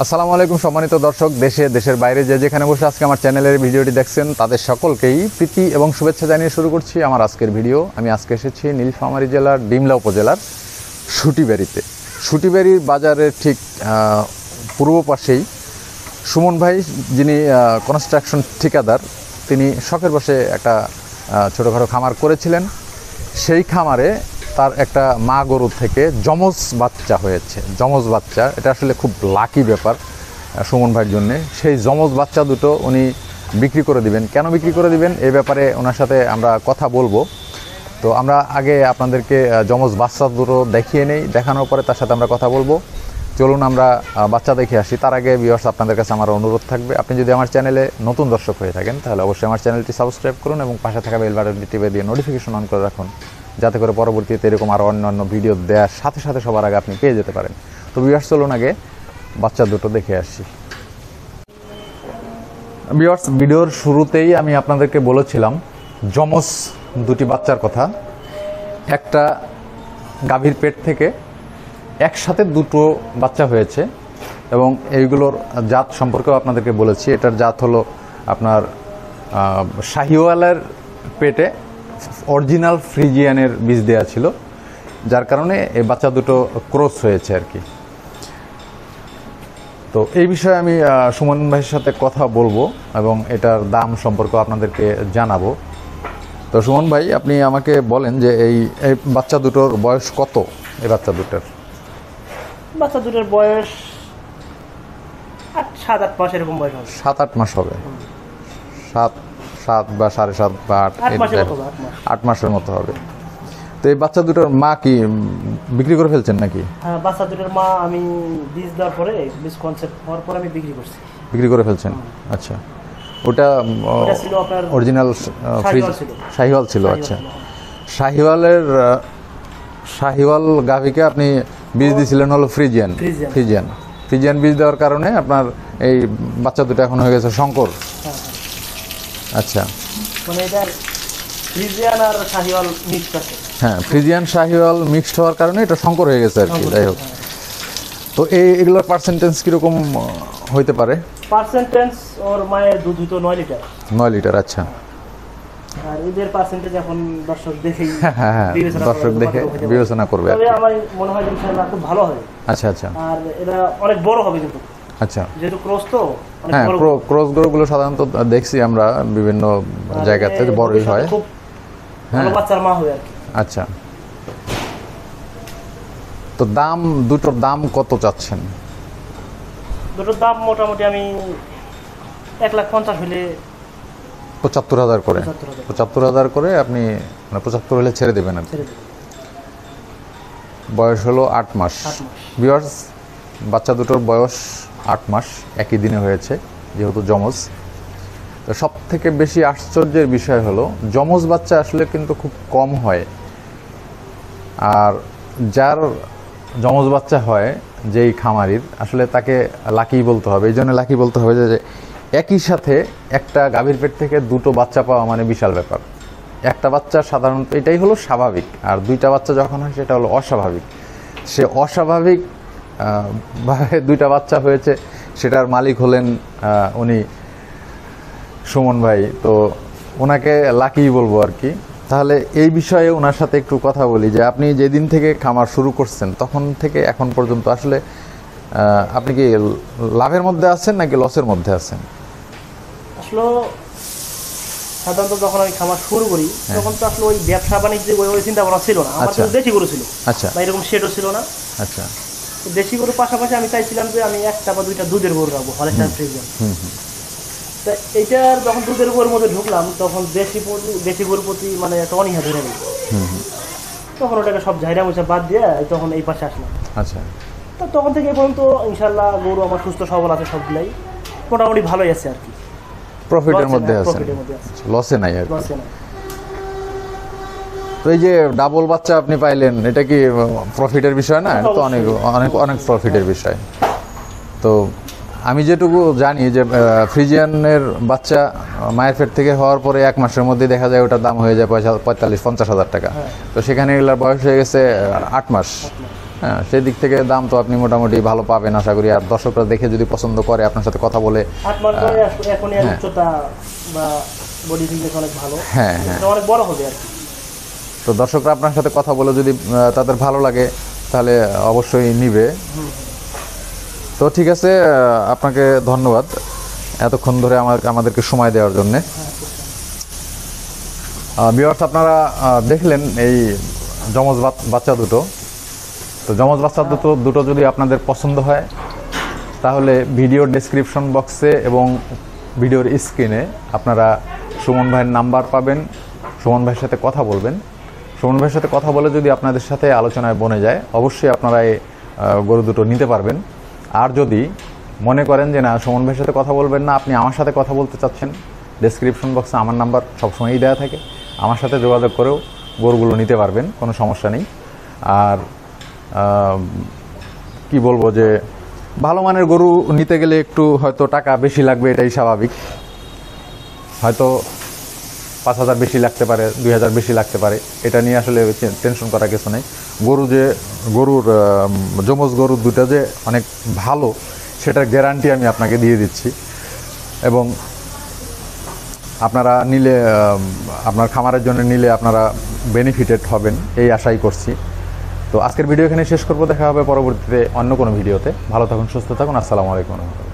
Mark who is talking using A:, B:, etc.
A: আসসালামু আলাইকুম সম্মানিত দর্শক, দেশের বাইরে যেখানে বসে আজকে আমার চ্যানেলের ভিডিওটি দেখছেন তাদের সকলকেই প্রীতি এবং শুভেচ্ছা জানিয়ে শুরু করছি আমার আজকের ভিডিও। আমি আজকে এসেছি নীলফামারী জেলার ডিমলা উপজেলার সুটিবাড়িতে। সুটিবাড়ির বাজারের ঠিক পূর্ব পাশেই সুমন ভাই, যিনি কনস্ট্রাকশন ঠিকাদার, তিনি শখের বসে একটা ছোটোখাটো খামার করেছিলেন। সেই খামারে তার একটা মা গরু থেকে যমজ বাচ্চা হয়েছে। যমজ বাচ্চা, এটা আসলে খুব লাকি ব্যাপার সুমন ভাইয়ের জন্যে। সেই যমজ বাচ্চা দুটো উনি বিক্রি করে দিবেন। কেন বিক্রি করে দিবেন এই ব্যাপারে ওনার সাথে আমরা কথা বলবো। তো আমরা আগে আপনাদেরকে যমজ বাচ্চা দুটো দেখিয়ে নেই, দেখানোর পরে তার সাথে আমরা কথা বলবো। চলুন আমরা বাচ্চা দেখে আসি। তার আগে ভিউয়ার্স, আপনাদের কাছে আমার অনুরোধ থাকবে, আপনি যদি আমার চ্যানেলে নতুন দর্শক হয়ে থাকেন তাহলে অবশ্যই আমার চ্যানেলটি সাবস্ক্রাইব করুন এবং পাশে থাকা বেল বাটনটি টিপে দিয়ে নোটিফিকেশন অন করে রাখুন, যাতে করে পরবর্তীতে এরকম আরও অন্যান্য ভিডিও দেওয়ার সাথে সাথে সবার আগে আপনি পেয়ে যেতে পারেন। তো ভিউয়ার্স, চলুন আগে বাচ্চা দুটো দেখে আসি। ভিউয়ার্স, ভিডিওর শুরুতেই আমি আপনাদেরকে বলেছিলাম যমজ দুটি বাচ্চার কথা। একটা গাভীর পেট থেকে একসাথে দুটো বাচ্চা হয়েছে এবং এইগুলোর জাত সম্পর্কেও আপনাদেরকে বলেছি। এটার জাত হলো আপনার শাহিওয়ালের পেটে অরিজিনাল ফ্রিজিয়ানের বীজ দেওয়া ছিল, যার কারণে এই বাচ্চা দুটো ক্রস হয়েছে আর কি। তো এই বিষয়ে আমি সুমন ভাইয়ের সাথে কথা বলবো এবং এটার দাম সম্পর্কে আপনাদেরকে জানাবো। তো সুমন ভাই, আপনি আমাকে বলেন যে এই বাচ্চা দুটোর বয়স কত? এই বাচ্চা দুটোর
B: বয়স 7-8 মাস এরকম বয়স হবে।
A: 7-8 মাস হবে। 7 বা 7.5 বা 8 মাসের মতো হবে। তো এই বাচ্চা দুটোর মা কি বিক্রি করে ফেলছেন নাকি?
B: হ্যাঁ, বাচ্চা দুটোর মা আমি বীজ দেওয়ার পরে, বীজ কনসেপ্ট হওয়ার পরে আমি বিক্রি করে ফেলছেন। আচ্ছা,
A: ওটা
B: ছিল আপনার
A: অরিজিনাল শাহিওয়াল ছিল। আচ্ছা, শাহিওয়াল গাভীকে আপনি বীজ দিয়েছিলেন হলো ফ্রিজিয়ান বীজ দেওয়ার কারণে আপনার এই বাচ্চা দুটো এখন হয়ে গেছে শঙ্কর। আচ্ছা,
B: মানে এটা ফ্রিজিয়ান আর শাহিওয়াল মিক্সড আছে।
A: হ্যাঁ, ফ্রিজিয়ান শাহিওয়াল মিক্সড হওয়ার কারণে এটা শঙ্কর হয়ে গেছে আর কি। যাই হোক, তো এগুলোর পার্সেন্টেজ কিরকম হইতে পারে?
B: পার্সেন্টেজ ওর মায়ের দুধ হইতো 9 লিটার।
A: 9 লিটার। আচ্ছা,
B: আর এদের পার্সেন্টেজ এখন দর্শক দেখেই
A: বিবেচনা করবে।
B: তবে আমার মনে হয় ইনশাআল্লাহ খুব ভালো হবে।
A: আচ্ছা আচ্ছা।
B: আর এটা অনেক বড় হবে কিন্তু।
A: আচ্ছা,
B: যেহেতু ক্রস তো।
A: হ্যাঁ, ক্রস গরুগুলো সাধারণত দেখছি আমরা বিভিন্ন জায়গাতে বড়ই হয়।
B: ভালো বাচ্চার মা হয় আর কি।
A: আচ্ছা, তো দুটোর দাম কত চাচ্ছেন?
B: দুটোর দাম মোটামুটি আমি 1,50,000 হলে
A: 75,000 করে। 75,000 করে আপনি, মানে 75 হলে ছেড়ে দেবেন আর কি। বয়স হলো 8 মাস। ভিউয়ার্স, বাচ্চা দুটোর বয়স 8 মাস, একই দিনে হয়েছে যেহেতু যমজ। তো সব থেকে বেশি আশ্চর্যের বিষয় হলো যমজ বাচ্চা আসলে কিন্তু খুব কম হয়। আর যার যমজ বাচ্চা হয় যেই খামারির, আসলে তাকে লাকি বলতে হবে। এই জন্য লাকি বলতে হবে যে একই সাথে একটা গাভীর পেট থেকে দুটো বাচ্চা পাওয়া মানে বিশাল ব্যাপার। একটা বাচ্চা সাধারণত এটাই হলো স্বাভাবিক, আর দুইটা বাচ্চা যখন হয় সেটা হলো অস্বাভাবিক। সে অস্বাভাবিক ভাবে দুইটা বাচ্চা হয়েছে, সেটার মালিক হলেন উনি সুমন ভাই। তো ওনাকে লাকি বলবো আর কি। তাহলে এই বিষয়ে ওনার সাথে একটু কথা বলি যে আপনি যেদিন থেকে খামার শুরু করছেন তখন থেকে এখন পর্যন্ত আসলে আপনি কি লাভের মধ্যে আছেন নাকি লসের মধ্যে আছেন?
B: আসলে সাধারণত যখন আমি খামার শুরু করি তখন তো আসলে ওই ব্যবসা বাণিজ্যে ওই চিন্তা ভাবনা ছিল না। আমার তো দেশি গরু ছিল।
A: আচ্ছা,
B: বা এরকম শেডও ছিল না।
A: আচ্ছা,
B: দেশি গরুর পাশাপাশি আমি চাইছিলাম যে আমি একটা বা দুইটা দুধের গরু রাখবো, হলস্টাইন ফ্রিজিয়ান। তা এইটার যখন দুধের গরুর মধ্যে ঢুকলাম তখন দেশি গরুর প্রতি মানে একটা অনীহা ধরে গেল। তখন ওটাকে সব ঝাইরা মুছা বাদ দিয়ে তখন এই পাশে আসলাম।
A: আচ্ছা,
B: তো তখন থেকে পর্যন্ত ইনশাল্লাহ গরু আমার সুস্থ সবল আছে, সবগুলাই মোটামুটি ভালোই আছে আর কি।
A: প্রফিটের মধ্যে আছে, লসে নাই আর কি। তো এই যে ডাবল বাচ্চা আপনি পাইলেন, এটা কি প্রফিটের বিষয় না? এটা তো অনেক অনেক অনেক প্রফিটের বিষয়। তো আমি যেটুকু জানি যে ফ্রিজিয়ানের বাচ্চা মায়ের পেট থেকে হওয়ার পরে 1 মাসের মধ্যে দেখা যায় ওটার দাম হয়ে যায় 45-50 হাজার টাকা। তো সেখানে এগুলার বয়স হয়ে গেছে 8 মাস। হ্যাঁ, সেই দিক থেকে দাম তো আপনি মোটামুটি ভালো পাবেন আশা করি। আর দর্শকরা দেখে যদি পছন্দ করে, আপনার সাথে কথা বলে
B: 8 মাস ধরে এখন এর উচ্চতা বা বডি ফিটনেস অনেক ভালো,
A: হ্যাঁ হ্যাঁ,
B: এটা অনেক বড় হবে আর কি।
A: তো দর্শকরা আপনার সাথে কথা বলে যদি তাদের ভালো লাগে তাহলে অবশ্যই নিবে। তো ঠিক আছে, আপনাকে ধন্যবাদ এতক্ষণ ধরে আমাদেরকে সময় দেওয়ার জন্যে। ভিউয়ার্স, আপনারা দেখলেন এই যমজ বাচ্চা দুটো। তো যমজ বাচ্চা দুটো যদি আপনাদের পছন্দ হয় তাহলে ভিডিওর ডেসক্রিপশন বক্সে এবং ভিডিওর স্ক্রিনে আপনারা সুমন ভাইয়ের নাম্বার পাবেন। সুমন ভাইয়ের সাথে কথা বলবেন। সুমন ভাইয়ের সাথে কথা বলে যদি আপনাদের সাথে আলোচনায় বনে যায়, অবশ্যই আপনারা এই গরু দুটো নিতে পারবেন। আর যদি মনে করেন যে না, সুমন ভাইয়ের সাথে কথা বলবেন না, আপনি আমার সাথে কথা বলতে চাচ্ছেন, ডেসক্রিপশন বক্সে আমার নাম্বার সবসময়ই দেওয়া থাকে, আমার সাথে যোগাযোগ করেও গরুগুলো নিতে পারবেন, কোনো সমস্যা নেই। আর কি বলবো, যে ভালো মানের গরু নিতে গেলে একটু হয়তো টাকা বেশি লাগবে, এটাই স্বাভাবিক। হয়তো 5,000 বেশি লাগতে পারে, 2,000 বেশি লাগতে পারে, এটা নিয়ে আসলে টেনশন করার কিছু নেই। গরুর যমজ গরু দুটো যে অনেক ভালো, সেটার গ্যারান্টি আমি আপনাকে দিয়ে দিচ্ছি। এবং আপনারা নিলে, আপনার খামারের জন্য নিলে আপনারা বেনিফিটেড হবেন, এই আশাই করছি। তো আজকের ভিডিও এখানে শেষ করবো। দেখা হবে পরবর্তীতে অন্য কোনো ভিডিওতে। ভালো থাকুন, সুস্থ থাকুন। আসসালামু আলাইকুম।